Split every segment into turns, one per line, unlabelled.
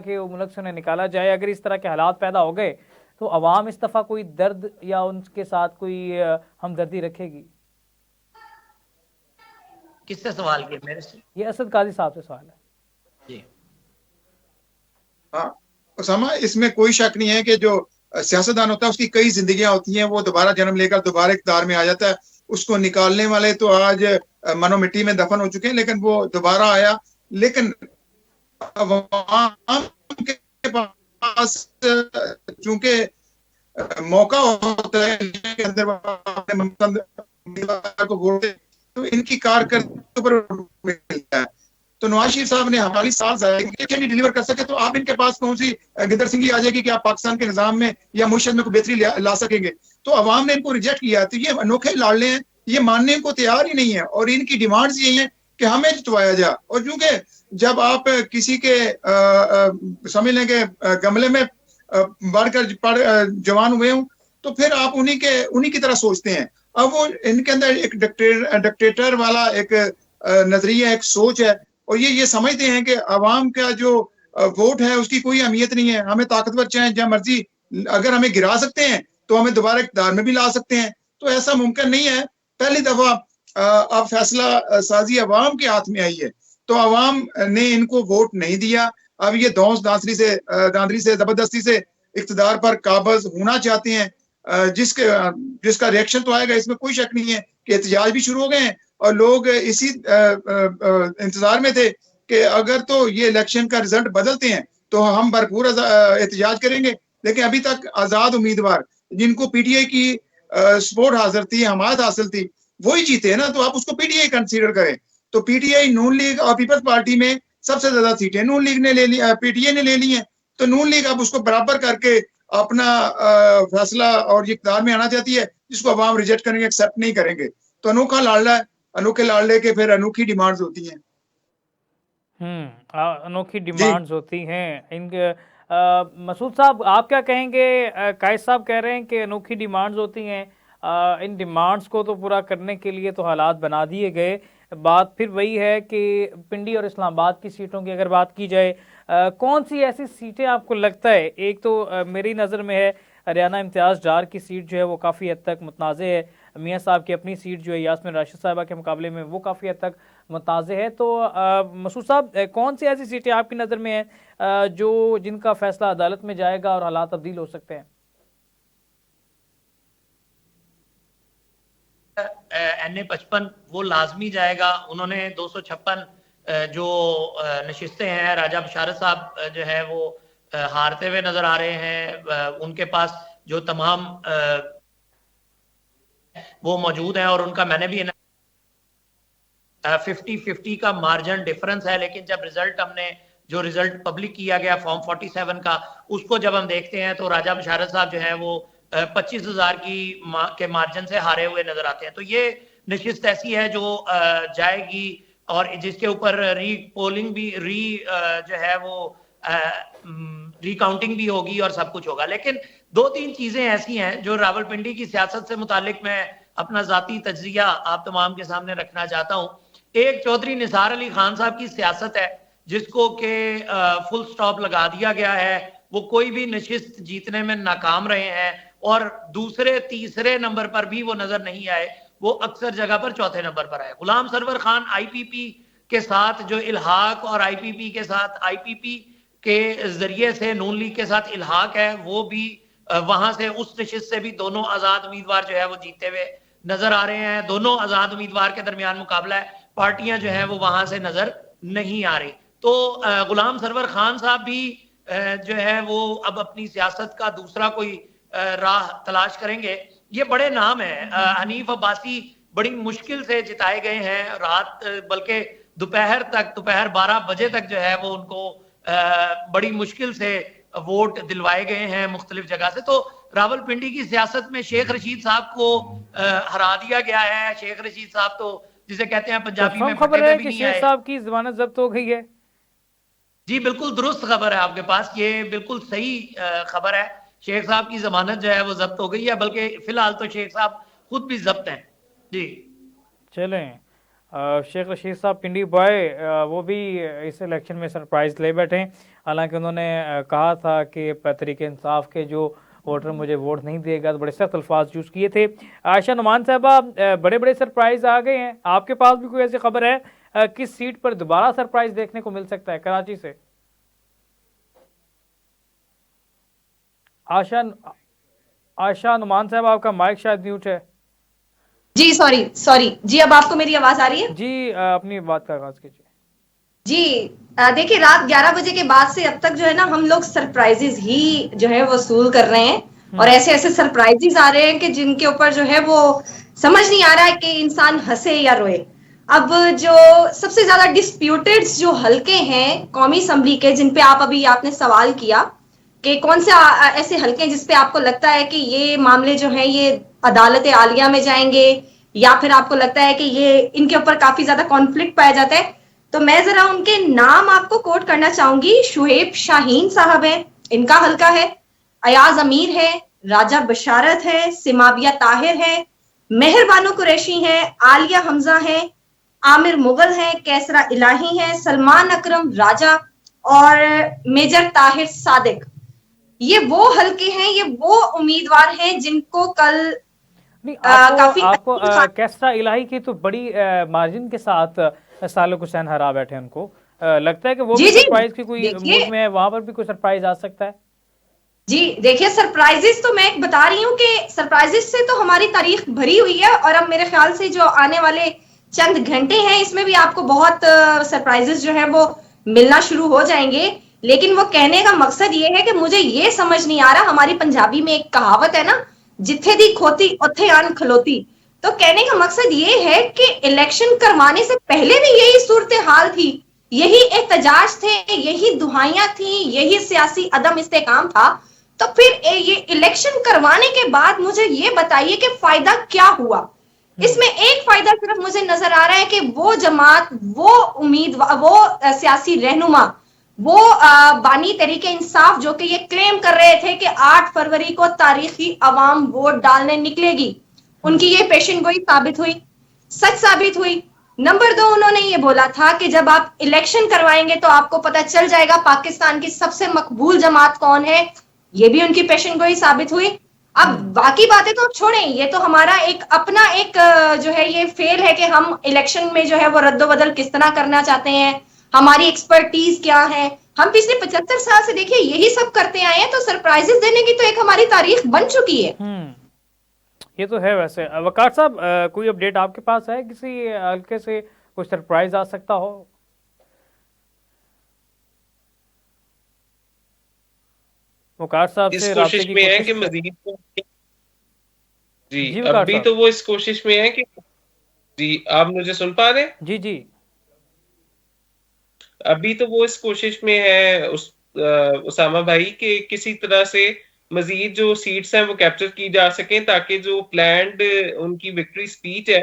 कि वो मुल्क से उन्हें निकाला जाए। अगर इस तरह के हालात पैदा हो गए तो अवाम इस दफ़ा कोई दर्द या उनके साथ कोई हमदर्दी रखेगी?
किससे सवाल किया? मेरे से?
ये असद काजी साहब से सवाल है।
जी।
हाँ उसामा, इसमें कोई शक नहीं है कि जो सियासतदान होता है उसकी कई जिंदगियां होती हैं, वो दोबारा जन्म लेकर दोबारा इक़्तिदार में आ जाता है। उसको निकालने वाले तो आज मनो मिट्टी में दफन हो चुके हैं, लेकिन वो दोबारा आया। लेकिन अवाम के पास चूंकि मौका होता है के अंदर उम्मीदवार को वोट दे, तो इनकी कारकर्दगी पर मिलता है। तो नवाज शरीफ साहब ने 48 साल नहीं डिलीवर कर सके, तो आप इनके पास कौन सी गिदर सिंगी आ जाएगी कि आप पाकिस्तान के निजाम में या मुशत में कोई बेहतरी ला सकेंगे? तो अवाम ने इनको रिजेक्ट किया। तो ये अनोखे लाडले हैं, ये मानने को तैयार ही नहीं है, और इनकी डिमांड्स यही हैं कि हमें जितवाया जाए। और चूंकि जब आप किसी के समझ लें कि गमले में बढ़कर जवान हुए हूं, तो फिर आप उन्हीं की तरह सोचते हैं। अब वो इनके अंदर एक डिक्टेटर वाला एक नजरिया, एक सोच है, और ये समझते हैं कि अवाम का जो वोट है उसकी कोई अहमियत नहीं है। हमें ताकतवर चाहे जहां मर्जी, अगर हमें गिरा सकते हैं तो हमें दोबारा इक़्तिदार में भी ला सकते हैं। तो ऐसा मुमकिन नहीं है। पहली दफा अब फैसला साजी अवाम के हाथ में आई है, तो अवाम ने इनको वोट नहीं दिया। अब ये दांदरी से जबरदस्ती से इक़्तिदार पर काबज होना चाहते हैं। जिसका रिएक्शन तो आएगा, इसमें कोई शक नहीं है कि एहतजाज भी शुरू हो गए हैं, और लोग इसी इंतजार में थे कि अगर तो ये इलेक्शन का रिजल्ट बदलते हैं तो हम भरपूर एहतजाज करेंगे। लेकिन अभी तक आजाद उम्मीदवार जिनको पीटीआई की सपोर्ट हासिल थी, हमायत हासिल थी, वही जीते ना। तो आप उसको पीटीआई कंसीडर करें। तो पीटीआई, नून लीग और पीपल्स पार्टी में सबसे ज्यादा सीटें नून लीग ने ले ली, पीटीआई ने ले ली हैं। तो नून लीग अब उसको बराबर करके अपना फैसला और इक़्तिदार में आना चाहती है, जिसको अवाम रिजेक्ट करेंगे, एक्सेप्ट नहीं करेंगे। तो अनोखा लाडला है, अनोखे लाडले के फिर अनोखी डिमांड्स होती हैं।
अनोखी
जी
डिमांड्स होती हैं इनके। मसूद साहब, आप क्या कहेंगे? कायद साहब कह रहे हैं कि अनोखी डिमांड्स होती हैं। इन डिमांड्स को तो पूरा करने के लिए तो हालात बना दिए गए। बात फिर वही है कि पिंडी और इस्लामाबाद की सीटों की अगर बात की जाए, कौन सी ऐसी सीटें आपको लगता है? एक तो मेरी नज़र में है हरियाणा इम्तियाज़ डार की सीट जो है वो काफ़ी हद तक मुतनाज़ है। मियाँ साहब की अपनी सीट जो है यास्मीन राशिद साहिबा के मुकाबले में वो काफ़ी हद तक मुतनाज़ है। तो मसूद साहब, कौन सी ऐसी सीटें आपकी नज़र में हैं जो जिनका फैसला अदालत में जाएगा और हालात तब्दील हो सकते हैं?
NA 55 वो लाजमी जाएगा। उन्होंने 256 जो नशिस्तें हैं, राजा बशारत साहब जो है वो हारते हुए नजर आ रहे हैं। उनके पास जो तमाम वो मौजूद हैं, और उनका मैंने भी 50-50 का मार्जिन डिफरेंस है। लेकिन जब जो रिजल्ट पब्लिक किया गया फॉर्म 47 का, उसको जब हम देखते हैं तो राजा बशारत साहब जो है वो 25,000 के मार्जिन से हारे हुए नजर आते हैं। तो ये नशिस्त ऐसी है जो जाएगी, और जिसके ऊपर री पोलिंग भी जो है वो रिकाउंटिंग भी होगी और सब कुछ होगा। लेकिन 2-3 चीजें ऐसी हैं जो रावलपिंडी की सियासत से मुतालिक मैं अपना जाती तज्जिया आप तमाम के सामने रखना चाहता हूं। एक चौधरी निसार अली खान साहब की सियासत है, जिसको के फुल स्टॉप लगा दिया गया है। वो कोई भी नशिस्त जीतने में नाकाम रहे हैं, और दूसरे तीसरे नंबर पर भी वो नजर नहीं आए, वो अक्सर जगह पर चौथे नंबर पर आए। गुलाम सरवर खान आईपीपी के साथ जो इल्हाक, और आईपीपी के साथ आईपीपी के जरिए से नून लीग के साथ इल्हाक है, वो भी वहां से उस नशिस्त से भी दोनों आजाद उम्मीदवार जो है वो जीते हुए नजर आ रहे हैं। दोनों आजाद उम्मीदवार के दरमियान मुकाबला है, पार्टियां जो है वो वहां से नजर नहीं आ रही। तो गुलाम सरवर खान साहब भी जो है वो अब अपनी सियासत का दूसरा कोई राह तलाश करेंगे। ये बड़े नाम है। हनीफ अब्बासी बड़ी मुश्किल से जिताए गए हैं, रात बल्कि दोपहर 12 बजे तक जो है वो उनको बड़ी मुश्किल से वोट दिलवाए गए हैं मुख्तलिफ जगह से। तो रावलपिंडी की सियासत में शेख रशीद साहब को हरा दिया गया है। शेख रशीद साहब तो जिसे कहते हैं पंजाबी में
खबर
फटे पे
है
भी
कि
नहीं
शेख
आए।
साहब की जमानत जब्त हो गई है।
जी बिल्कुल दुरुस्त खबर है आपके पास, ये बिल्कुल सही खबर है। शेख साहब की जमानत जो है वो जब्त हो गई है, बल्कि फिलहाल तो शेख साहब खुद भी जब्त हैं। जी
चलें, शेख रशीद साहब पिंडी बॉय वो भी इस इलेक्शन में सरप्राइज ले बैठे। हालांकि उन्होंने कहा था कि तहरीक इंसाफ के जो वोटर मुझे वोट नहीं देगा, तो बड़े सख्त अल्फाज यूज़ किए थे। आयशा नुमान साहबा, बड़े बड़े सरप्राइज आ गए हैं, आपके पास भी कोई ऐसी खबर है किस सीट पर दोबारा सरप्राइज देखने को मिल सकता है कराची से? आशा आयशा नुमान साहब, आपका माइक शायद म्यूट है।
जी सॉरी सॉरी जी, अब आपको मेरी आवाज आ रही है?
जी, अपनी बात का आगाज कीजिए।
जी देखिए, रात 11 बजे के बाद से अब तक जो है ना, हम लोग सरप्राइजेस ही जो है वसूल कर रहे हैं, और ऐसे ऐसे सरप्राइजेस आ रहे हैं कि जिनके ऊपर जो है वो समझ नहीं आ रहा है कि इंसान हंसे या रोए। अब जो सबसे ज्यादा डिस्प्यूटेड जो हलके हैं कौमी असम्बली के, जिन पे अभी आपने सवाल किया कि कौन से ऐसे हलके हैं जिसपे आपको लगता है कि ये मामले जो हैं ये अदालत आलिया में जाएंगे, या फिर आपको लगता है कि ये इनके ऊपर काफी ज्यादा कॉन्फ्लिक्ट पाया जाता है, तो मैं जरा उनके नाम आपको कोट करना चाहूंगी। शुएब शाहीन साहब हैं, इनका हलका है। अयाज अमीर है, राजा बशारत है, सिमाबिया ताहिर है, मेहरबानो कुरैशी है, आलिया हमजा है, आमिर मुगल है, कैसरा इलाही है, सलमान अकरम राजा और मेजर ताहिर सादिक। ये वो हल्के हैं, ये वो उम्मीदवार हैं जिनको कल
नहीं,
काफी
आपको कैसरा इलाही की तो बड़ी मार्जिन के साथ सालिक हुसैन हरा बैठे हैं उनको। लगता है कि वो भी सरप्राइज की कोई मूड में है, वहां पर भी कोई सरप्राइज आ सकता है?
जी देखिए, सरप्राइजेस तो मैं बता रही हूँ कि सरप्राइजेस से तो हमारी तारीख भरी हुई है, और अब मेरे ख्याल से जो आने वाले चंद घंटे हैं इसमें भी आपको बहुत सरप्राइजेस जो है वो मिलना शुरू हो जाएंगे। लेकिन वो कहने का मकसद ये है कि मुझे ये समझ नहीं आ रहा, हमारी पंजाबी में एक कहावत है ना, जिथे दी खोती उथे आन खलोती। तो कहने का मकसद ये है कि इलेक्शन करवाने से पहले भी यही सूरत हाल थी, यही एहतजाज थे, यही दुहाइयां थी, यही सियासी अदम इस्तेकाम था। तो फिर ये इलेक्शन करवाने के बाद मुझे ये बताइए कि फायदा क्या हुआ? इसमें एक फायदा सिर्फ मुझे नजर आ रहा है कि वो जमात, वो उम्मीदवार, वो सियासी रहनुमा, वो बानी तरीके इंसाफ जो कि ये क्लेम कर रहे थे कि 8 फरवरी को तारीखी अवाम वोट डालने निकलेगी, उनकी ये पेशन गोई साबित हुई, सच साबित हुई। नंबर 2, उन्होंने ये बोला था कि जब आप इलेक्शन करवाएंगे तो आपको पता चल जाएगा पाकिस्तान की सबसे मकबूल जमात कौन है, ये भी उनकी पेशन गोई साबित हुई। अब बाकी बातें तो छोड़ें, ये तो हमारा एक अपना एक जो है ये फेल है कि हम इलेक्शन में जो है वो रद्दोबदल किस तरह करना चाहते हैं, हमारी एक्सपर्टीज क्या है। हम पिछले 75 साल से देखिए यही सब करते आए हैं, तो सरप्राइजेस देने की तो एक हमारी तारीख बन चुकी है।
ये तो है। वैसे वकार साहब, कोई अपडेट आपके पास है किसी हल्के से कोई सरप्राइज आ सकता हो? वकार साहब
इस
से
कोशिश में है कि मजीद जी अभी तो वो इस कोशिश में है कि जी, आप मुझे सुन पा रहे हैं?
जी जी,
अभी तो वो इस कोशिश में है उसामा भाई के किसी तरह से मजीद जो सीट्स हैं वो कैप्चर की जा सके, ताकि जो प्लान्ड उनकी विक्ट्री स्पीच है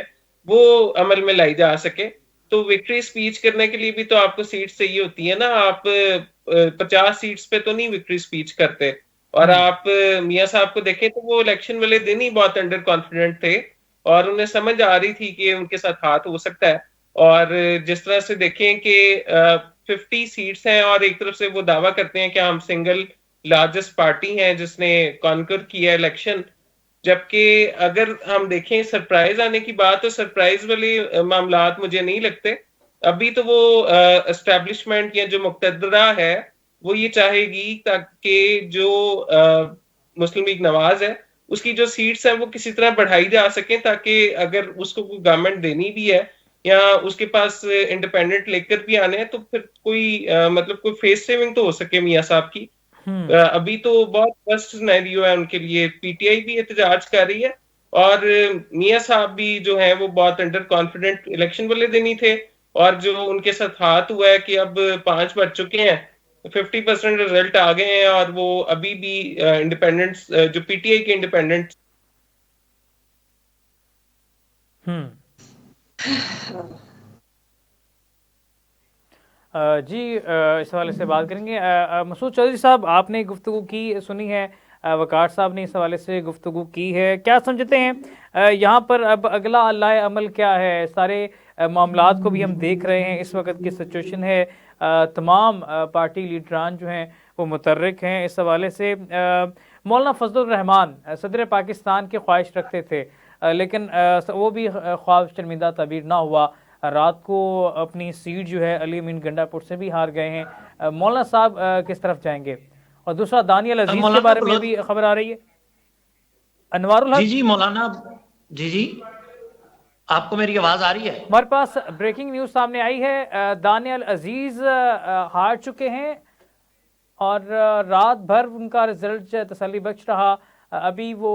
वो अमल में लाई जा सके। तो विक्ट्री स्पीच करने के लिए भी तो आपको सीट्स चाहिए होती है ना। आप 50 सीट्स पे तो नहीं विक्ट्री स्पीच करते। और आप मियां साहब को देखें तो वो इलेक्शन वाले दिन ही बहुत अंडर कॉन्फिडेंट थे, और उन्हें समझ आ रही थी कि उनके साथ हाथ हो सकता है। और जिस तरह से देखें कि 50 सीट्स हैं, और एक तरफ से वो दावा करते हैं कि हम सिंगल लार्जेस्ट पार्टी हैं जिसने कॉन्कर किया इलेक्शन, जबकि अगर हम देखें सरप्राइज आने की बात, तो सरप्राइज वाले मामलात मुझे नहीं लगते। अभी तो वो एस्टेब्लिशमेंट या जो मुक्तदरा है वो ये चाहेगी ताकि जो मुस्लिम लीग नवाज है उसकी जो सीट्स हैं वो किसी तरह बढ़ाई जा सके, ताकि अगर उसको कोई गवर्नमेंट देनी भी है या उसके पास इंडिपेंडेंट लेकर भी आने हैं तो फिर कोई मतलब कोई फेस सेविंग तो हो सके मियां साहब की। अभी तो बहुत वर्स्ट सिनेरियो है उनके लिए। पीटीआई भी एहतजाज कर रही है, और मियां साहब भी जो है वो बहुत अंडर कॉन्फिडेंट इलेक्शन वाले दिन ही थे, और जो उनके साथ हाथ हुआ है कि अब 5 बज चुके हैं, 50% रिजल्ट आ गए हैं, और वो अभी भी इंडिपेंडेंट्स जो पीटीआई के इंडिपेंडेंट्स
जी, इस हवाले से बात करेंगे। मसूद चौधरी साहब, आपने गुफ्तगू की सुनी है, वकार साहब ने इस हवाले से गुफ्तगू की है, क्या समझते हैं यहाँ पर अब अगला लाए अमल क्या है? सारे मामलात को भी हम देख रहे हैं, इस वक्त की सिचुएशन है, तमाम पार्टी लीडरान जो हैं वो मुतर्रिक हैं इस हवाले से। मौलाना फजलुर रहमान सदर पाकिस्तान की ख्वाहिश रखते थे, लेकिन वो भी ख्वाब शर्मिंदा तबीर ना हुआ। रात को अपनी सीट जो है अली अमीन गंडापुर से भी हार गए हैं। मौलाना साहब किस तरफ जाएंगे? और दूसरा, दानियल अजीज के बारे में भी खबर आ रही है। अनवारुल हक
जी मौलाना जी आपको मेरी आवाज आ रही है?
हमारे पास ब्रेकिंग न्यूज सामने आई है, दानियल अजीज हार चुके हैं और रात भर उनका रिजल्ट तसल्ली बख्श रहा। अभी वो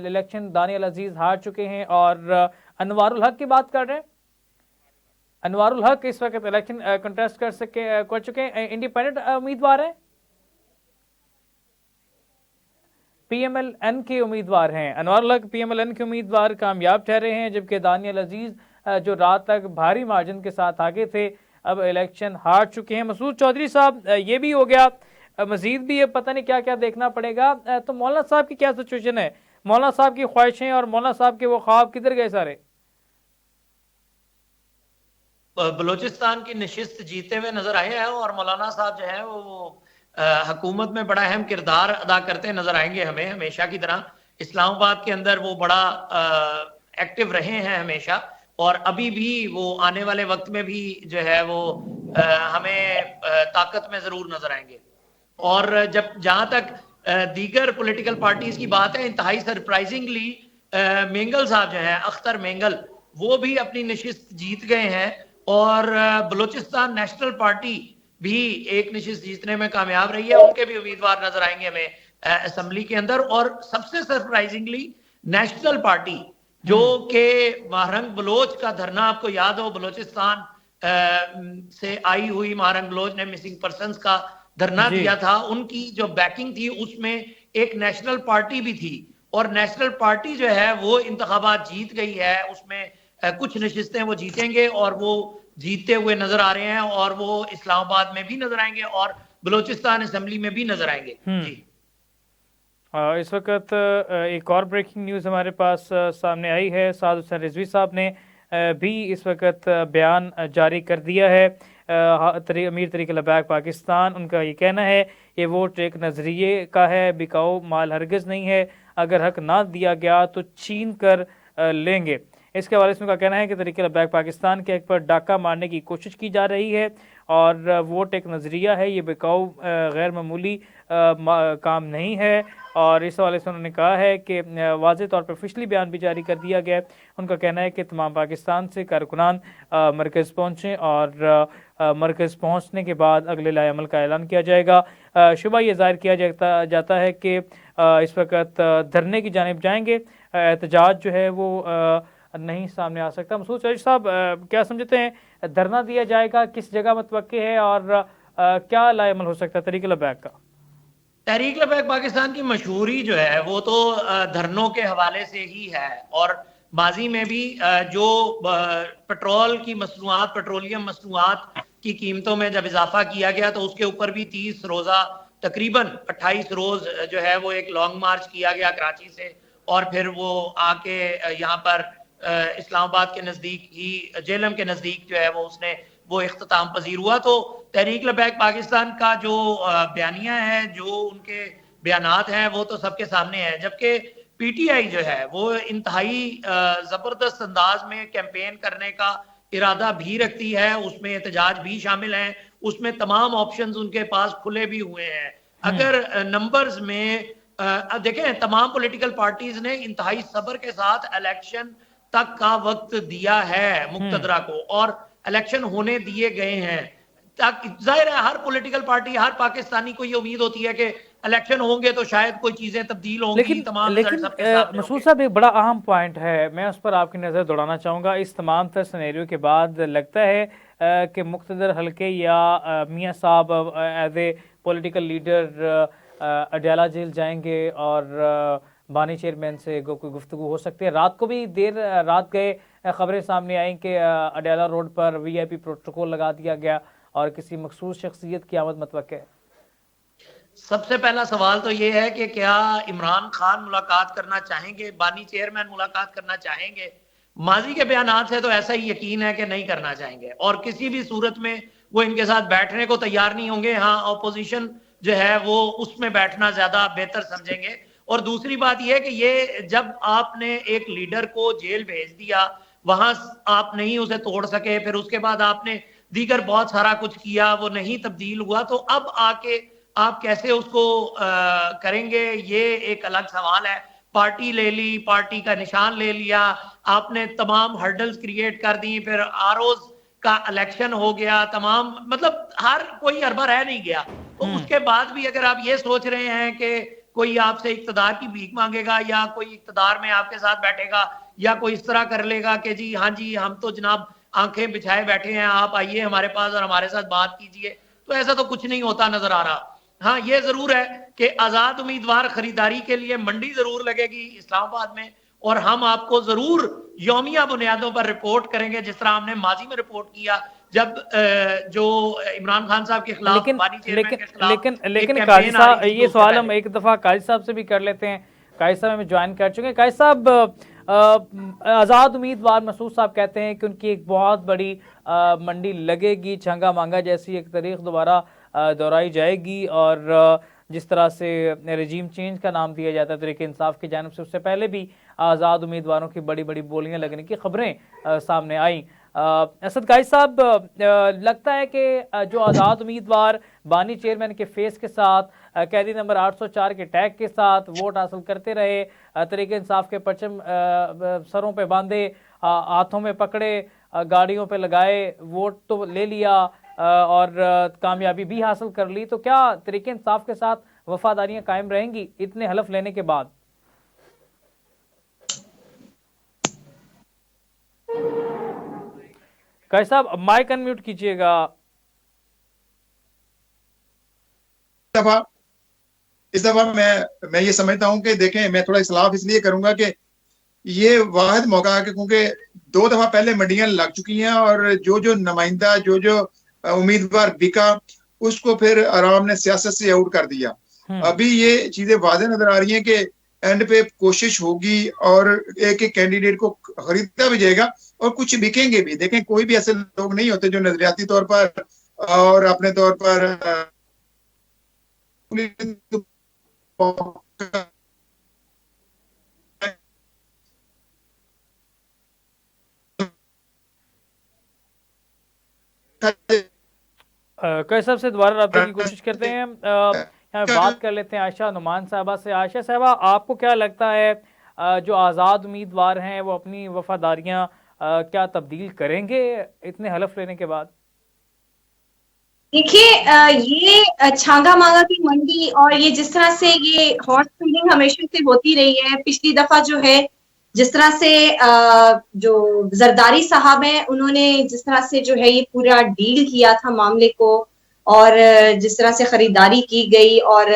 इलेक्शन दानियल अजीज हार चुके हैं। और अनवारुल हक की बात कर रहे हैं। अनवारुल हक इस वक्त इलेक्शन कंटेस्ट कर चुके हैं, इंडिपेंडेंट उम्मीदवार हैं, पीएमएलएन के उम्मीदवार हैं। अनवारुल हक पीएमएलएन के उम्मीदवार कामयाब ठहरे हैं, जबकि दानियल अजीज जो रात तक भारी मार्जिन के साथ आगे थे अब इलेक्शन हार चुके हैं। मसूद चौधरी साहब, ये भी हो गया, मजीद भी ये पता नहीं क्या क्या देखना पड़ेगा। तो मौलाना साहब की क्या सिचुएशन है? मौलाना साहब की ख्वाहिशें और मौलाना साहब के वो ख्वाब किधर गए सारे?
बलूचिस्तान की नशिस्त जीते हुए नजर आए हैं और मौलाना साहब जो है वो हुकूमत में बड़ा अहम किरदार अदा करते नजर आएंगे हमें, हमेशा की तरह। इस्लामाबाद के अंदर वो बड़ा एक्टिव रहे हैं हमेशा, और अभी भी वो आने वाले वक्त में भी जो है वो हमें ताकत में जरूर नजर आएंगे। और जब जहां तक दीगर पॉलिटिकल पार्टीज की बात है, इंतहाई सरप्राइजिंगली मेंगल साहब जो है, अख्तर मेंगल, वो भी अपनी नशिस्त जीत गए हैं और बलूचिस्तान नेशनल पार्टी भी एक नशिस्त जीतने में कामयाब रही है। उनके भी उम्मीदवार नजर आएंगे हमें असेंबली के अंदर। और सबसे सरप्राइजिंगली नेशनल पार्टी, जो कि महारंग बलोच का धरना, आपको याद हो बलूचिस्तान से आई हुई महारंग बलोच ने मिसिंग पर्संस का धरना दिया था, उनकी जो बैकिंग थी उसमें एक नेशनल पार्टी भी थी। और नेशनल पार्टी जो है वो इंतखाबात जीत गई है, उसमें कुछ नशिस्तें वो जीतेंगे और वो जीतते हुए नजर आ रहे हैं, और वो इस्लामाबाद में भी नजर आएंगे और बलूचिस्तान असेंबली में भी नजर आएंगे। जी
इस वक्त एक और ब्रेकिंग न्यूज़ हमारे पास सामने आई है। साद हुसैन रिजवी साहब ने भी इस वक्त बयान जारी कर दिया है। अमीर तरीक़े लबैक पाकिस्तान, उनका ये कहना है ये वोट एक नज़रिए का है, बिकाऊ माल हरगिज़ नहीं है, अगर हक ना दिया गया तो छीन कर लेंगे। इसके हवाले से उनका कहना है कि तरीक़े लबैक पाकिस्तान के हक पर डाका मारने की कोशिश की जा रही है और वोट एक नज़रिया है, ये बिकाऊ गैर मामूली काम नहीं है। और इस हवाले से उन्होंने कहा है कि वाज़ेह तौर पर ऑफिशियली बयान भी जारी कर दिया गया है। उनका कहना है कि तमाम पाकिस्तान से कारकुनान मरकज़ पहुँचें और मरकज़ पहुँचने के बाद अगले लाए अमल का ऐलान किया जाएगा। शुबा ये ज़ाहिर किया जाता है कि इस वक्त धरने की जानिब जाएंगे, एहतजाज जो है वो नहीं सामने आ सकता। मसूद चौधरी साहब, क्या समझते हैं, धरना दिया जाएगा, किस जगह मुतवक्की है और क्या लाएमल हो सकता है तहरीक लबैक का?
तहरीक लबैक पाकिस्तान की मशहूरी जो है वो तो धरनों के हवाले से ही है। और माजी में भी जो पेट्रोल की मसनूआत, पेट्रोलियम मसनूआत की कीमतों में जब इजाफा किया गया तो उसके ऊपर भी 30 रोजा, तकरीबन 28 रोज जो है वो एक लॉन्ग मार्च किया गया कराची से, और फिर वो आके यहाँ पर इस्लामाबाद के नजदीक ही जेलम के नजदीक जो है वो उसने वो इख्तिताम पजीर हुआ। तो तहरीक लबैक पाकिस्तान का जो बयानिया है, जो उनके बयानात हैं, वो तो सबके सामने है। जबकि पीटीआई जो है वो इंतहाई जबरदस्त अंदाज में कैंपेन करने का इरादा भी रखती है, उसमें एहतजाज भी शामिल है, उसमें तमाम ऑप्शंस उनके पास खुले भी हुए हैं। अगर नंबर्स में देखें, तमाम पॉलिटिकल पार्टीज ने इंतहाई सब्र के साथ इलेक्शन तक का वक्त दिया है मुक्तदरा को, और इलेक्शन होने दिए गए हैं। जाहिर है हर पॉलिटिकल पार्टी, हर पाकिस्तानी को ये उम्मीद होती है कि इलेक्शन होंगे तो शायद कोई चीजें तब्दील होंगी।
लेकिन मसूद साहब, एक बड़ा अहम पॉइंट है, मैं उस पर आपकी नज़र दौड़ाना चाहूँगा। इस तमाम तर सिनेरियो के बाद लगता है कि मुक्तदर हल्के या मियाँ साहब as a political leader Adiala jail जाएंगे और बानी चेयरमैन से कोई गुफ्तगू हो सकती है। रात को भी देर रात गए खबरें सामने आई कि अडयाला रोड पर वीआईपी प्रोटोकॉल लगा दिया गया और किसी मखसूस शख्सियत की आमद मतवक्के है।
सबसे पहला सवाल तो ये है कि क्या इमरान खान मुलाकात करना चाहेंगे, बानी चेयरमैन मुलाकात करना चाहेंगे? माजी के बयानात से तो ऐसा ही यकीन है कि नहीं करना चाहेंगे, और किसी भी सूरत में वो इनके साथ बैठने को तैयार नहीं होंगे। हाँ, ऑपोजिशन जो है वो उसमें बैठना ज्यादा बेहतर समझेंगे। और दूसरी बात यह है कि ये जब आपने एक लीडर को जेल भेज दिया, वहां आप नहीं उसे तोड़ सके, फिर उसके बाद आपने दीगर बहुत सारा कुछ किया, वो नहीं तब्दील हुआ, तो अब आके आप कैसे उसको करेंगे, ये एक अलग सवाल है। पार्टी ले ली, पार्टी का निशान ले लिया, आपने तमाम हर्डल्स क्रिएट कर दी, फिर आरओज का इलेक्शन हो गया, तमाम मतलब हर कोई अरबा रह नहीं गया। तो उसके बाद भी अगर आप ये सोच रहे हैं कि कोई आपसे इक्तदार की भीख मांगेगा या कोई इक्तदार में आपके साथ बैठेगा या कोई इस तरह कर लेगा कि जी हाँ जी हम तो जनाब आंखें बिछाए बैठे हैं, आप आइए हमारे पास और हमारे साथ बात कीजिए, तो ऐसा तो कुछ नहीं होता नजर आ रहा। हाँ, ये जरूर है कि आजाद उम्मीदवार खरीदारी के लिए मंडी जरूर लगेगी इस्लामाबाद में, और हम आपको जरूर यौमिया बुनियादों पर रिपोर्ट करेंगे, जिस तरह हमने माजी में रिपोर्ट किया जब जो इमरान खान साहब के खिलाफ,
लेकिन काजी साहब, ये सवाल हम एक दफा काजी साहब से भी कर लेते हैं। काजी साहब हमें ज्वाइन कर चुके हैं। काजी साहब, आज़ाद उम्मीदवार मसूद साहब कहते हैं कि उनकी एक बहुत बड़ी मंडी लगेगी, छंगा मांगा जैसी एक तारीख दोबारा दोहराई जाएगी, और जिस तरह से रजीम चेंज का नाम दिया जाता है तहरीक इंसाफ की जानिब से, उससे पहले भी आज़ाद उम्मीदवारों की बड़ी बड़ी बोलियां लगने की खबरें सामने आई। असद काजी साहब, लगता है कि जो आज़ाद उम्मीदवार बानी चेयरमैन के फेस के साथ, कैदी नंबर 804 के टैग के साथ वोट हासिल करते रहे, तहरीक इंसाफ के परचम सरों पे बांधे, हाथों में पकड़े, गाड़ियों पे लगाए, वोट तो ले लिया और कामयाबी भी हासिल कर ली, तो क्या तहरीक इंसाफ के साथ वफादारियां कायम रहेंगी इतने हलफ लेने के बाद? काजी साहब, माइक अनम्यूट कीजिएगा।
इस दफा मैं ये समझता हूं कि देखें, मैं थोड़ा इस्लाफ इसलिए करूंगा कि ये वाहिद मौका है, क्योंकि 2 दफा पहले मंडियां लग चुकी हैं और जो नुमाइंदा जो उम्मीदवार बिका उसको फिर आराम ने सियासत से आउट कर दिया। अभी ये चीजें वाज़ेह नजर आ रही हैं कि एंड पे कोशिश होगी और एक एक कैंडिडेट को खरीदा भी जाएगा और कुछ बिकेंगे भी। देखें, कोई भी ऐसे लोग नहीं होते जो नजरियाती तौर पर और अपने तौर पर
काजी साहब से दोबारा रब्ते की कोशिश करते हैं। यहाँ बात कर लेते हैं आयशा नुमान साहबा से। आयशा साहबा, आपको क्या लगता है जो आज़ाद उम्मीदवार हैं वो अपनी वफादारियां क्या तब्दील करेंगे इतने हलफ लेने के बाद?
देखिए, ये छांगा मांगा की मंडी और ये जिस तरह से ये हॉर्स ट्रेडिंग हमेशा से होती रही है, पिछली दफा जो है जिस तरह से जो जरदारी साहब हैं उन्होंने जिस तरह से जो है ये पूरा डील किया था मामले को, और जिस तरह से खरीदारी की गई और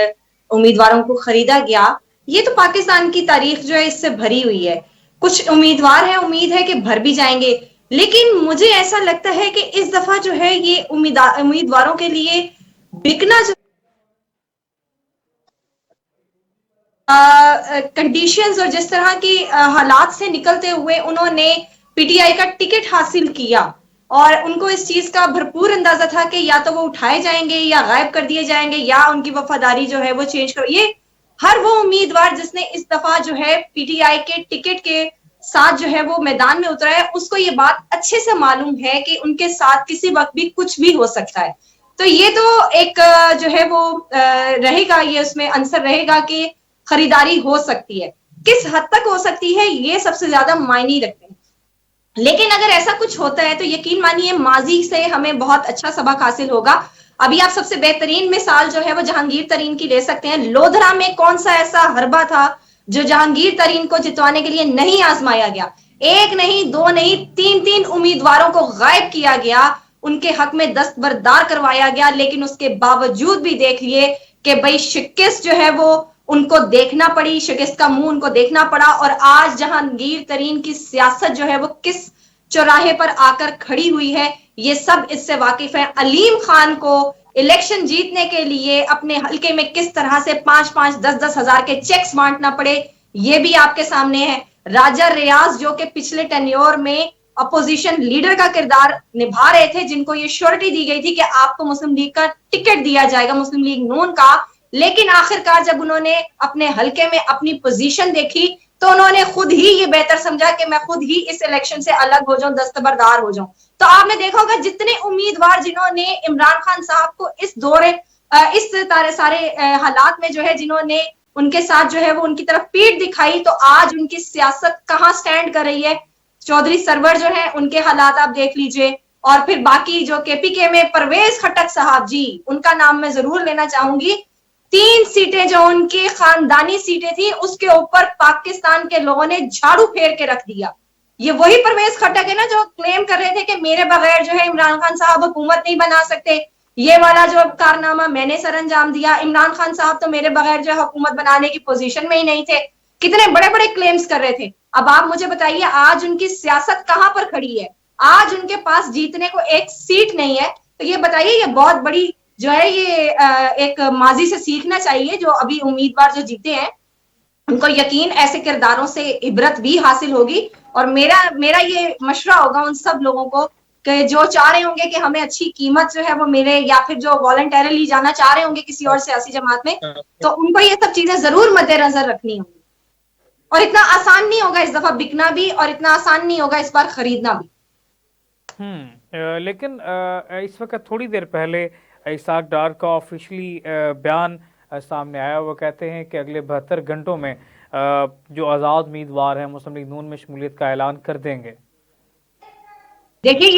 उम्मीदवारों को खरीदा गया, ये तो पाकिस्तान की तारीख जो है इससे भरी हुई है। कुछ उम्मीदवार हैं, उम्मीद है कि भर भी जाएंगे, लेकिन मुझे ऐसा लगता है कि इस दफा जो है ये उम्मीदवारों के लिए बिकना जो कंडीशंस और जिस तरह की हालात से निकलते हुए उन्होंने पीटीआई का टिकट हासिल किया, और उनको इस चीज का भरपूर अंदाजा था कि या तो वो उठाए जाएंगे या गायब कर दिए जाएंगे या उनकी वफादारी जो है वो चेंज करो। ये हर वो उम्मीदवार जिसने इस दफा जो है पीटीआई के टिकट के साथ जो है वो मैदान में उतरा है, उसको ये बात अच्छे से मालूम है कि उनके साथ किसी वक्त भी कुछ भी हो सकता है। तो ये तो एक जो है वो रहेगा, ये उसमें आंसर रहेगा कि खरीदारी हो सकती है, किस हद तक हो सकती है ये सबसे ज्यादा मायने रखते हैं। लेकिन अगर ऐसा कुछ होता है तो यकीन मानिए माजी से हमें बहुत अच्छा सबक हासिल होगा। अभी आप सबसे बेहतरीन मिसाल जो है वो जहांगीर तरीन की ले सकते हैं। लोधरा में कौन सा ऐसा हरबा था जो जहांगीर तरीन को जितवाने के लिए नहीं आजमाया गया? एक नहीं, दो नहीं, 3 उम्मीदवारों को गायब किया गया, उनके हक में दस्तबरदार करवाया गया, लेकिन उसके बावजूद भी देख लिए कि भाई शिकस्त जो है वो उनको देखना पड़ी, शिकस्त का मुंह उनको देखना पड़ा। और आज जहांगीर तरीन की सियासत जो है वो किस चौराहे पर आकर खड़ी हुई है, ये सब इससे वाकिफ है। अलीम खान को इलेक्शन जीतने के लिए अपने हल्के में किस तरह से 5-5, 10-10 हजार के चेक्स बांटना पड़े, ये भी आपके सामने है। राजा रियाज जो कि पिछले टेन्योर में अपोजिशन लीडर का किरदार निभा रहे थे, जिनको ये श्योरिटी दी गई थी कि आपको मुस्लिम लीग का टिकट दिया जाएगा, मुस्लिम लीग नून का। लेकिन आखिरकार जब उन्होंने अपने हलके में अपनी पोजीशन देखी तो उन्होंने खुद ही ये बेहतर समझा कि मैं खुद ही इस इलेक्शन से अलग हो जाऊं, दस्तबरदार हो जाऊं। तो आपने देखा होगा जितने उम्मीदवार जिन्होंने इमरान खान साहब को इस दौरे इस सारे हालात में जो है जिन्होंने उनके साथ जो है वो उनकी तरफ पीठ दिखाई, तो आज उनकी सियासत कहाँ स्टैंड कर रही है। चौधरी सरवर जो है उनके हालात आप देख लीजिए, और फिर बाकी जो केपीके में परवेज खटक साहब जी, उनका नाम मैं जरूर लेना चाहूंगी। 3 सीटें जो उनकी खानदानी सीटें थी उसके ऊपर पाकिस्तान के लोगों ने झाड़ू फेर के रख दिया। ये वही परवेज खटक है ना जो क्लेम कर रहे थे कि मेरे बगैर जो है इमरान खान साहब हुकूमत नहीं बना सकते, ये वाला जो कारनामा मैंने सर अंजाम दिया, इमरान खान साहब तो मेरे बगैर जो है हुकूमत बनाने की पोजीशन में ही नहीं थे। कितने बड़े बड़े क्लेम्स कर रहे थे। अब आप मुझे बताइए आज उनकी सियासत कहां पर खड़ी है? आज उनके पास जीतने को एक सीट नहीं है। तो ये बताइए, ये बहुत बड़ी जो है ये एक माजी से सीखना चाहिए। जो अभी उम्मीदवार जो जीते हैं उनको यकीन ऐसे किरदारों से इबरत भी हासिल होगी। और मेरा ये मशवरा होगा उन सब लोगों को कि जो चाह रहे होंगे कि हमें अच्छी कीमत जो है वो मिले, या फिर जो वॉलंटरली जाना चाह रहे होंगे किसी और सियासी जमात में, तो उनको ये सब चीजें जरूर मद्देनजर रखनी होंगी। और इतना आसान नहीं होगा इस दफा बिकना भी, और इतना आसान नहीं होगा इस बार खरीदना भी।
लेकिन इस वक्त थोड़ी देर पहले इसाक डार का ऑफिशियली बयान सामने आया। वो कहते हैं कि अगले 72 घंटों में जो आज़ाद उम्मीदवार हैं मुस्लिम लीग नून में शमूलियत का ऐलान कर देंगे।
देखिए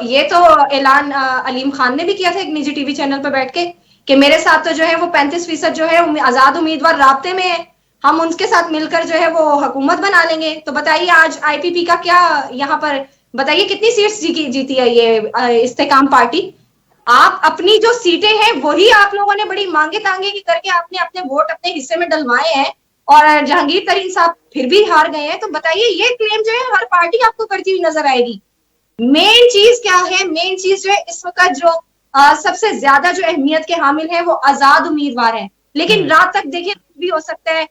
ये तो ऐलान अलीम खान ने भी किया था एक निजी टीवी चैनल पर बैठ के कि मेरे साथ तो जो है वो 35% जो है आजाद उम्मीदवार राब्ते में है, हम उनके साथ मिलकर जो है वो हुकूमत बना लेंगे। तो बताइए आज आईपीपी का क्या यहाँ पर बताइए कितनी सीट्स जीती है ये इस्तेकाम पार्टी। आप अपनी जो सीटें हैं वही आप लोगों ने बड़ी मांगे तांगे की करके आपने अपने वोट अपने हिस्से में डलवाए हैं, और जहांगीर तरीन साहब फिर भी हार गए हैं। तो बताइए ये क्लेम जो है हर पार्टी आपको करती हुई नजर आएगी। मेन चीज क्या है? मेन चीज जो है इस वक्त जो सबसे ज्यादा जो अहमियत के हामिल है वो आजाद उम्मीदवार हैं। लेकिन रात तक देखिए भी हो सकता है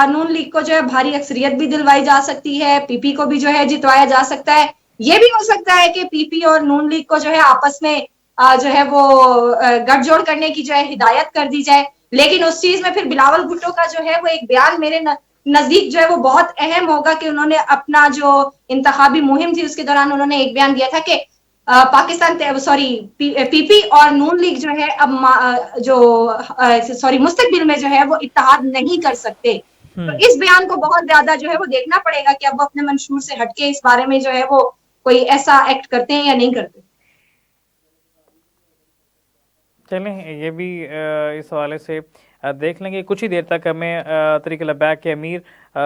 नून लीग को जो है भारी अक्सरियत भी दिलवाई जा सकती है, पीपी को भी जो है जितवाया जा सकता है। ये भी हो सकता है कि पीपी और नून लीग को जो है आपस में जो है वो गठजोड़ करने की जो है हिदायत कर दी जाए। लेकिन उस चीज में फिर बिलावल भुट्टो का जो है वो एक बयान मेरे नजदीक जो है वो बहुत अहम होगा कि उन्होंने अपना जो इंतखाबी मुहिम थी उसके दौरान उन्होंने एक बयान दिया था कि पाकिस्तान पीपी और नून लीग जो है अब जो मुस्तकबिल में जो है वो इत्तेहाद नहीं कर सकते। तो इस बयान को बहुत ज्यादा जो है वो देखना पड़ेगा कि अब वो अपने मंशूर से हटके इस बारे में जो है वो कोई ऐसा एक्ट करते हैं या नहीं करते।
चलें ये भी इस हवाले से देख लेंगे। कुछ ही देर तक हमें तरीक़े लब्बैक के अमीर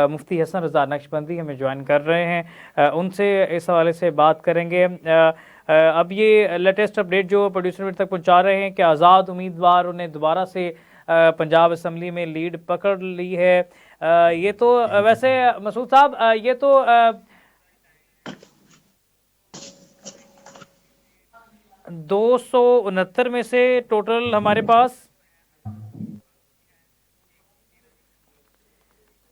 मुफ्ती हसन रज़ा नक्शबंदी हमें ज्वाइन कर रहे हैं, उनसे इस हवाले से बात करेंगे। अब ये लेटेस्ट अपडेट जो प्रोड्यूसर मेरे तक पहुंचा रहे हैं कि आज़ाद उम्मीदवार ने दोबारा से पंजाब असम्बली में लीड पकड़ ली है। ये तो वैसे मसूद साहब ये तो 269 में से टोटल हमारे पास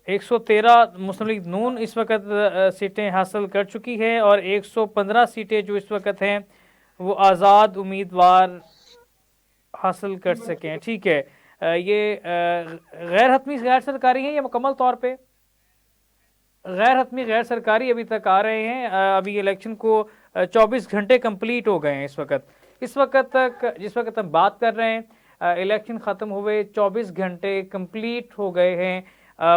113 मुस्लिम लीग नून इस वक्त सीटें हासिल कर चुकी है, और 115 सीटें जो इस वक्त हैं वो आज़ाद उम्मीदवार हासिल कर सके हैं। ठीक है, ये गैर हतमी गैर सरकारी हैं या मुकम्मल तौर पे गैर हतमी गैर सरकारी अभी तक आ रहे हैं। अभी इलेक्शन को 24 घंटे कंप्लीट हो गए हैं इस वक्त तक जिस वक्त हम बात कर रहे हैं इलेक्शन ख़त्म हुए 24 घंटे कंप्लीट हो गए हैं।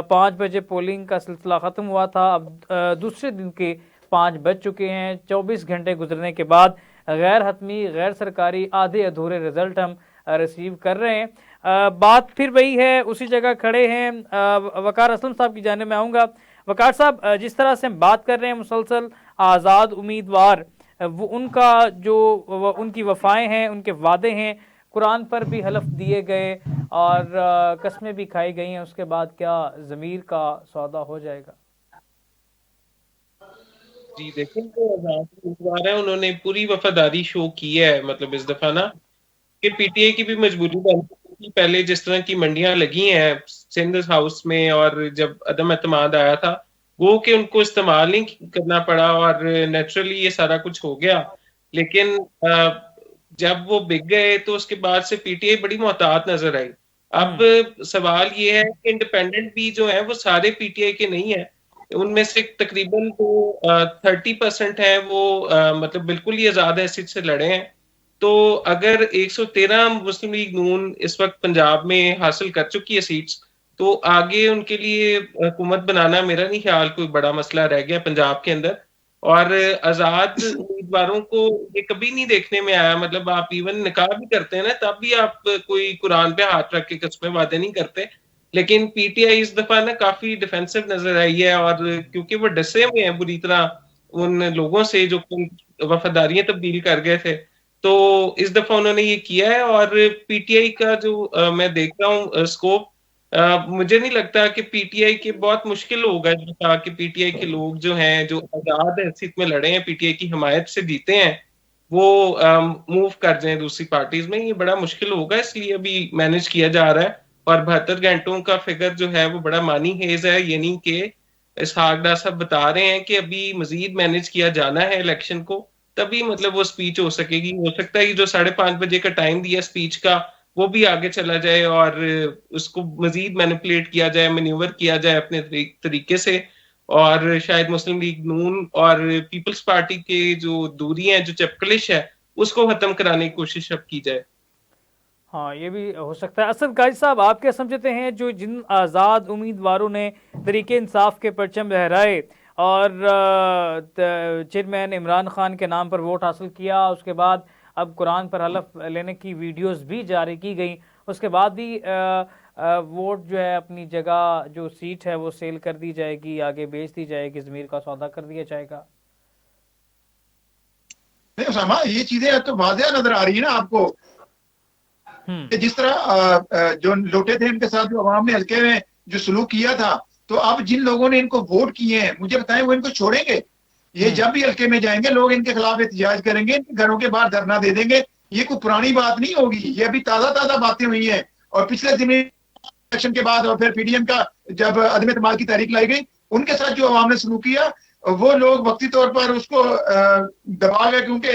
5 बजे पोलिंग का सिलसिला ख़त्म हुआ था, अब दूसरे दिन के 5 बज चुके हैं। 24 घंटे गुजरने के बाद गैर हतमी गैर सरकारी आधे अधूरे रिजल्ट हम रिसीव कर रहे हैं। बात फिर वही है, उसी जगह खड़े हैं। वकार असलम साहब की जाने में आऊँगा। वकार साहब, जिस तरह से हम बात कर रहे हैं मुसलसल आज़ाद उम्मीदवार वो उनका जो उनकी वफ़ाएँ हैं, उनके वादे हैं, कुरान पर भी हलफ दिए गए और कस्में भी खाई गई हैं, उसके बाद क्या ज़मीर का सौदा हो जाएगा?
जी देखिए, जो आज़ाद उम्मीदवार है उन्होंने पूरी वफादारी शो की है। मतलब इस दफा ना कि पीटीआई की भी मजबूरी बन थी। पहले जिस तरह की मंडियां लगी हैं सिंध हाउस में और जब अदम एतमाद आया था वो कि उनको इस्तेमाल नहीं करना पड़ा और नेचुरली ये सारा कुछ हो गया। लेकिन जब वो बिक गए तो उसके बाद से पीटीआई बड़ी मोहतात नजर आई। अब सवाल ये है कि इंडिपेंडेंट भी जो है वो सारे पीटीआई के नहीं है, उनमें से तकरीबन जो 30% है वो मतलब बिल्कुल ही आजाद हैसियत से लड़े हैं। तो अगर 113 मुस्लिम लीग नून इस वक्त पंजाब में हासिल कर चुकी है सीट्स, तो आगे उनके लिए हुकूमत बनाना मेरा नहीं ख्याल कोई बड़ा मसला रह गया पंजाब के अंदर। और आजाद उम्मीदवारों को ये कभी नहीं देखने में आया, मतलब आप इवन निकाह भी करते हैं ना तब भी आप कोई कुरान पे हाथ रख के कस्में वादे नहीं करते। लेकिन पीटीआई इस दफा ना काफी डिफेंसिव नजर आई है, और क्योंकि वो डसे हुए हैं बुरी तरह उन लोगों से जो वफादारियां तब्दील कर गए थे, तो इस दफा उन्होंने ये किया है। और पीटीआई का जो मैं देख रहा हूँ स्कोप, मुझे नहीं लगता कि पीटीआई के बहुत मुश्किल होगा इस दफा कि पीटीआई के लोग जो हैं जो आजाद हैसियत में लड़े हैं, पीटीआई की हिमायत से जीते हैं, वो मूव कर जाएं दूसरी पार्टीज में। ये बड़ा मुश्किल होगा, इसलिए अभी मैनेज किया जा रहा है। और 72 घंटों का फिगर जो है वो बड़ा मानी हेज है, यानी कि इसहाक डार साहब बता रहे हैं कि अभी मजीद मैनेज किया जाना है इलेक्शन को, तभी मतलब वो स्पीच हो सकेगी। हो सकता है कि जो 5:30 बजे का टाइम दिया स्पीच का वो भी आगे चला जाए और उसको मजीद मैनिपुलेट किया जाए, मैन्यूवर किया जाए अपने तरीके से, और शायद मुस्लिम लीग नून और पीपल्स पार्टी के जो दूरी है, जो चपकलिश है, उसको खत्म कराने की कोशिश अब की जाए।
हाँ, ये भी हो सकता है। असद गाजी साहब, आप क्या समझते हैं जो जिन आज़ाद उम्मीदवारों ने तरीके इंसाफ के परचम लहराए और चेयरमैन इमरान खान के नाम पर वोट हासिल किया, उसके बाद अब कुरान पर हलफ लेने की वीडियोस भी जारी की गई, उसके बाद भी वोट जो है अपनी जगह जो सीट है वो सेल कर दी जाएगी, आगे बेच दी जाएगी, ज़मीर का सौदा कर दिया जाएगा?
नहीं उसामा, ये चीजें तो वाज़ेह नजर आ रही है ना आपको कि जिस तरह जो लौटे थे इनके साथ जो अवाम ने हल्के में जो सलूक किया था, तो अब जिन लोगों ने इनको वोट किए हैं मुझे बताएं वो इनको छोड़ेंगे? ये जब भी हल्के में जाएंगे लोग इनके खिलाफ एहतजाज करेंगे, इनके घरों के बाहर धरना दे देंगे। ये कोई पुरानी बात नहीं होगी, ये अभी ताजा ताजा बातें हुई हैं। और पिछले दिन इलेक्शन के बाद और फिर पीडीएम का जब अदम एतमाद की तहरीक लाई गई, उनके साथ जो अवाम ने सलूक किया वो लोग वक्ती तौर पर उसको दबा गए, क्योंकि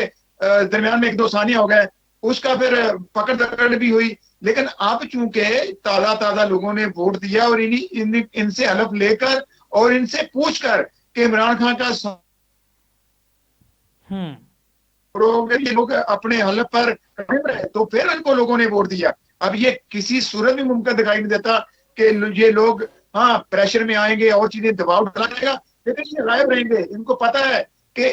दरमियान में 1-2 सानिया हो गए, उसका फिर पकड़ दकड़ भी हुई। लेकिन अब चूंकि ताजा ताजा लोगों ने वोट दिया और इनसे हलफ लेकर और इनसे पूछकर कि इमरान खान का ये लोग अपने हलफ पर कायम रहे, तो फिर इनको लोगों ने वोट दिया। अब ये किसी सूरत में मुमकिन दिखाई नहीं देता कि ये लोग हाँ प्रेशर में आएंगे और चीजें दबाव डाला जाएगा, लेकिन ये गायब रहेंगे। इनको पता है कि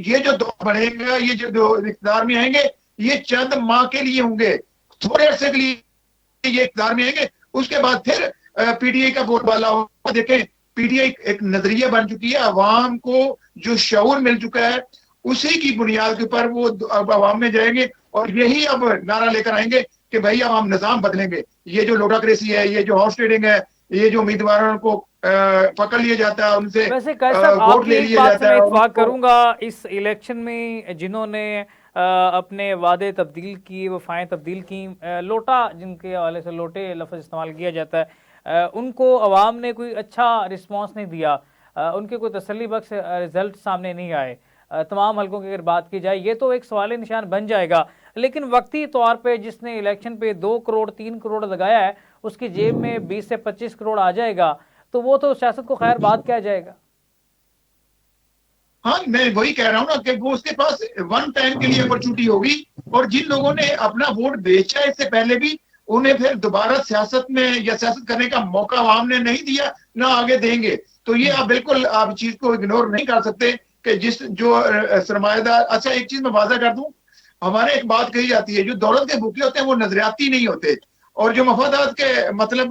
ये जो दौर बढ़ेगा, ये जो इख्तियार में आएंगे, ये चंद माह के लिए होंगे, थोड़े अरसे के लिए ये इख्तियार में आएंगे, उसके बाद फिर पीटीआई का बोलबाला होगा। देखें, पीटीआई एक नजरिया बन चुकी है, अवाम को जो शऊर मिल चुका है उसी की बुनियाद के ऊपर वो अब अवाम में जाएंगे और यही अब नारा लेकर आएंगे कि भाई अब हम निजाम बदलेंगे। ये जो लोटाक्रेसी है, ये जो हाउस ट्रेडिंग है, ये जो उम्मीदवारों को पकड़ लिया जाता है, उनसे वोट ले लिया जाता है।
इत्तेफाक करूंगा, इस इलेक्शन में जिन्होंने अपने वादे तब्दील किए, वफाएं तब्दील की, लोटा जिनके हवाले से लोटे लफ्ज़ इस्तेमाल किया जाता है, उनको अवाम ने कोई अच्छा रिस्पॉन्स नहीं दिया, उनके कोई तसल्ली बख्श रिजल्ट सामने नहीं आए। तमाम हलकों की अगर बात की जाए, ये तो एक सवाल निशान बन जाएगा। लेकिन वक्ती तौर पे जिसने इलेक्शन पे 2 करोड़ 3 करोड़ लगाया है, उसकी जेब में 20 से 25 करोड़ आ जाएगा, तो वो तो सियासत को खैर बात क्या जाएगा।
हाँ, मैं वही कह रहा हूँ ना कि वो उसके पास वन टाइम के लिए अपॉर्चुनिटी होगी, और जिन लोगों ने अपना वोट बेचा इससे पहले भी, उन्हें फिर दोबारा सियासत में या सियासत करने का मौका अवाम ने नहीं दिया, ना आगे देंगे। तो ये आप बिल्कुल आप चीज को इग्नोर नहीं कर सकते कि जो सरमाएदार। अच्छा, एक चीज मैं वादा कर दूं, हमारे एक बात कही जाती है, जो दौलत के भूखे होते हैं वो नजरियाती नहीं होते, और जो मफादात के मतलब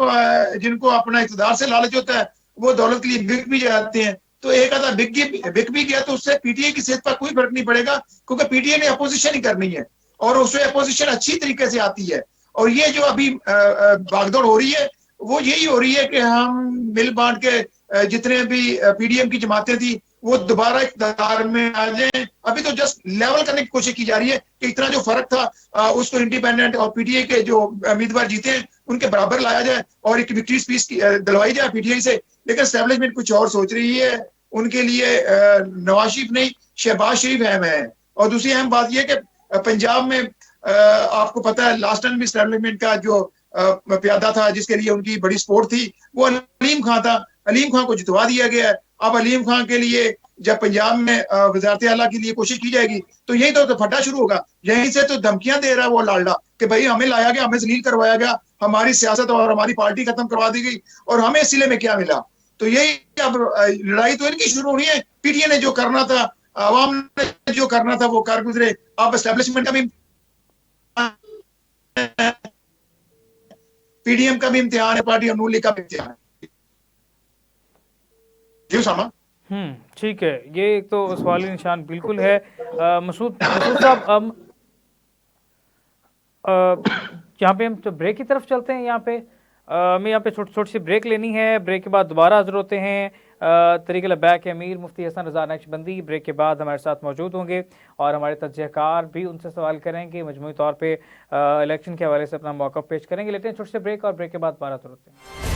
जिनको अपना इक़्तिदार से लालच होता है वो दौलत के लिए बिक भी जाते हैं। तो एक आधा बिक भी गया तो उससे पीटीआई की सेहत पर कोई फर्क नहीं पड़ेगा, क्योंकि पीटीआई ने अपोजिशन ही करनी है और उसमें अपोजिशन अच्छी तरीके से आती है। और ये जो अभी भागदौड़ हो रही है वो यही हो रही है कि हम मिल बांट के जितने भी पीडीएम की जमातें थी वो दोबारा इक़्तिदार में आ जाए। अभी तो जस्ट लेवल करने की कोशिश की जा रही है कि इतना जो फर्क था उसको इंडिपेंडेंट और पीटीआई के जो उम्मीदवार जीते हैं उनके बराबर लाया जाए और एक विक्ट्री स्पीच दिलवाई जाए पीटीआई से। लेकिन एस्टेब्लिशमेंट कुछ और सोच रही है। उनके लिए नवाज शरीफ नहीं, शहबाज शरीफ अहम है। और दूसरी अहम बात यह कि पंजाब में आपको पता है लास्ट टाइम भी एस्टेब्लिशमेंट का जो प्यादा था जिसके लिए उनकी बड़ी सपोर्ट थी वो अलीम खान था। अलीम खान को जितवा दिया गया है। अब अलीम खान के लिए जब पंजाब में वज़ारत आला के लिए कोशिश की जाएगी तो यही तो फटा शुरू होगा। यहीं से तो धमकियां दे रहा है वो लालडा कि भाई हमें लाया गया, हमें जलील करवाया गया, हमारी सियासत और हमारी पार्टी खत्म करवा दी गई और हमें इस सिले में क्या मिला। तो यही अब लड़ाई तो इनकी शुरू होनी है। पीटीआई ने जो करना था, आवाम ने जो करना था वो कर गुजरे। अब एस्टेब्लिशमेंट का भी पीडीएम का भी इम्तिहान है, पार्टी और नून लीग का भी इम्तिहान है। जी उसामा।
ठीक है, ये एक तो सवाली निशान बिल्कुल है। मसूद साहब, यहाँ पे हम तो ब्रेक की तरफ चलते हैं। यहाँ पे हमें यहाँ पे छोटी सी ब्रेक लेनी है। ब्रेक के बाद दोबारा हाजिर होते हैं। तरीक़ लब्बैक अमीर मुफ्ती हसन रज़ा नक्शबंदी ब्रेक के बाद हमारे साथ मौजूद होंगे और हमारे तज्ज़ियाकार भी उनसे सवाल करेंगे, मजमूई तौर पे इलेक्शन के हवाले से अपना मौक़िफ़ पेश करेंगे। लेते हैं छोटे से ब्रेक और ब्रेक के बाद दोबारा हाजिर होते हैं।